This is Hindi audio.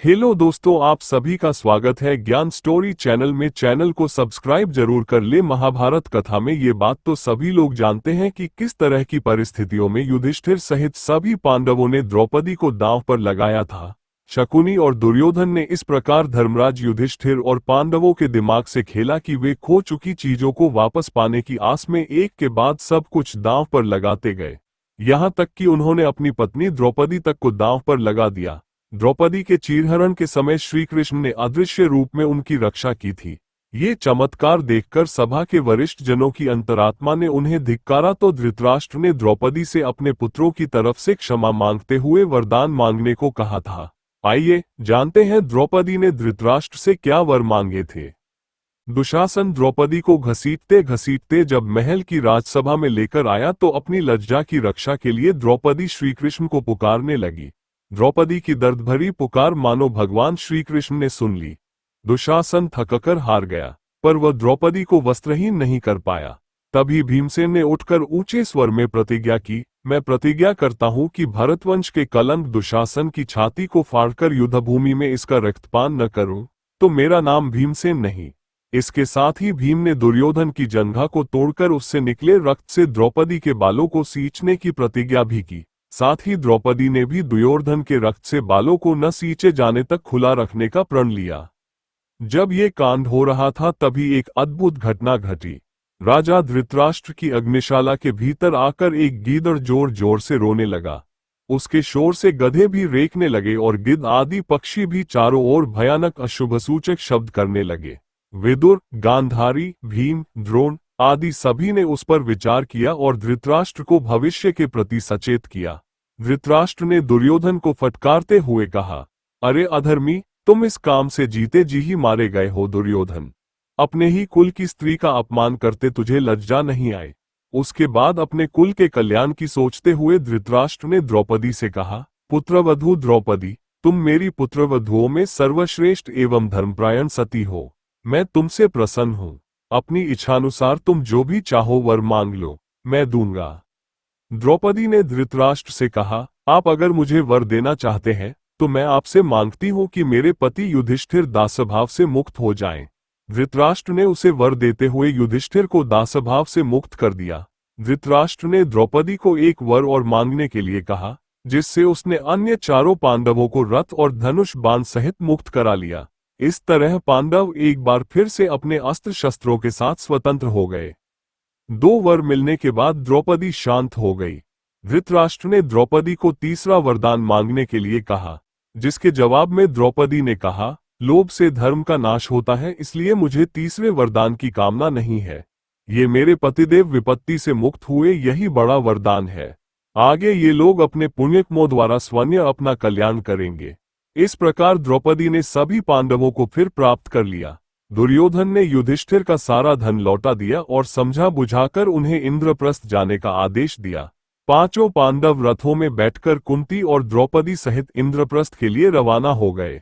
हेलो दोस्तों, आप सभी का स्वागत है ज्ञान स्टोरी चैनल में। चैनल को सब्सक्राइब जरूर कर ले। महाभारत कथा में ये बात तो सभी लोग जानते हैं कि किस तरह की परिस्थितियों में युधिष्ठिर सहित सभी पांडवों ने द्रौपदी को दांव पर लगाया था। शकुनी और दुर्योधन ने इस प्रकार धर्मराज युधिष्ठिर और पांडवों के दिमाग से खेला कि वे खो चुकी चीजों को वापस पाने की आस में एक के बाद सब कुछ दांव पर लगाते गए। यहाँ तक कि उन्होंने अपनी पत्नी द्रौपदी तक को दांव पर लगा दिया। द्रौपदी के चीरहरण के समय श्री कृष्ण ने अदृश्य रूप में उनकी रक्षा की थी। ये चमत्कार देखकर सभा के वरिष्ठ जनों की अंतरात्मा ने उन्हें धिक्कारा तो धृतराष्ट्र ने द्रौपदी से अपने पुत्रों की तरफ से क्षमा मांगते हुए वरदान मांगने को कहा था। आइए जानते हैं द्रौपदी ने धृतराष्ट्र से क्या वर मांगे थे। दुशासन द्रौपदी को घसीटते घसीटते जब महल की राजसभा में लेकर आया तो अपनी लज्जा की रक्षा के लिए द्रौपदी श्रीकृष्ण को पुकारने लगी। द्रौपदी की दर्द भरी पुकार मानो भगवान श्री कृष्ण ने सुन ली। दुशासन थककर हार गया, पर वह द्रौपदी को वस्त्रहीन नहीं कर पाया। तभी भीमसेन ने उठकर ऊंचे स्वर में प्रतिज्ञा की, मैं प्रतिज्ञा करता हूं कि भरतवंश के कलंक दुशासन की छाती को फाड़कर युद्धभूमि में इसका रक्तपान न करूं तो मेरा नाम भीमसेन नहीं। इसके साथ ही भीम ने दुर्योधन की जंघा को तोड़कर उससे निकले रक्त से द्रौपदी के बालों को सींचने की प्रतिज्ञा भी की। साथ ही द्रौपदी ने भी दुर्योधन के रक्त से बालों को न सींचे जाने तक खुला रखने का प्रण लिया। जब ये कांड हो रहा था तभी एक अद्भुत घटना घटी। राजा धृतराष्ट्र की अग्निशाला के भीतर आकर एक गीदड़ जोर जोर से रोने लगा। उसके शोर से गधे भी रेंकने लगे और गिद्ध आदि पक्षी भी चारों ओर भयानक अशुभसूचक शब्द करने लगे। विदुर, गांधारी, भीम, द्रोण आदि सभी ने उस पर विचार किया और धृतराष्ट्र को भविष्य के प्रति सचेत किया। धृतराष्ट्र ने दुर्योधन को फटकारते हुए कहा, अरे अधर्मी, तुम इस काम से जीते जी ही मारे गए हो। दुर्योधन, अपने ही कुल की स्त्री का अपमान करते तुझे लज्जा नहीं आए। उसके बाद अपने कुल के कल्याण की सोचते हुए धृतराष्ट्र ने द्रौपदी से कहा, पुत्रवधू द्रौपदी, तुम मेरी पुत्रवधुओं में सर्वश्रेष्ठ एवं धर्मपरायण सती हो। मैं तुमसे प्रसन्न हूं। अपनी इच्छानुसार तुम जो भी चाहो वर मांग लो, मैं दूंगा। द्रौपदी ने धृतराष्ट्र से कहा, आप अगर मुझे वर देना चाहते हैं तो मैं आपसे मांगती हूं कि मेरे पति युधिष्ठिर दासभाव से मुक्त हो जाएं। धृतराष्ट्र ने उसे वर देते हुए युधिष्ठिर को दासभाव से मुक्त कर दिया। धृतराष्ट्र ने द्रौपदी को एक वर और मांगने के लिए कहा, जिससे उसने अन्य चारों पांडवों को रथ और धनुष बाण सहित मुक्त करा लिया। इस तरह पांडव एक बार फिर से अपने अस्त्र शस्त्रों के साथ स्वतंत्र हो गए। 2 वर मिलने के बाद द्रौपदी शांत हो गई। धृतराष्ट्र ने द्रौपदी को तीसरा वरदान मांगने के लिए कहा, जिसके जवाब में द्रौपदी ने कहा, लोभ से धर्म का नाश होता है, इसलिए मुझे तीसरे वरदान की कामना नहीं है। ये मेरे पतिदेव विपत्ति से मुक्त हुए, यही बड़ा वरदान है। आगे ये लोग अपने पुण्यकर्मों द्वारा स्वयं अपना कल्याण करेंगे। इस प्रकार द्रौपदी ने सभी पांडवों को फिर प्राप्त कर लिया। दुर्योधन ने युधिष्ठिर का सारा धन लौटा दिया और समझा बुझाकर उन्हें इंद्रप्रस्थ जाने का आदेश दिया। 5 पांडव रथों में बैठकर कुंती और द्रौपदी सहित इंद्रप्रस्थ के लिए रवाना हो गए।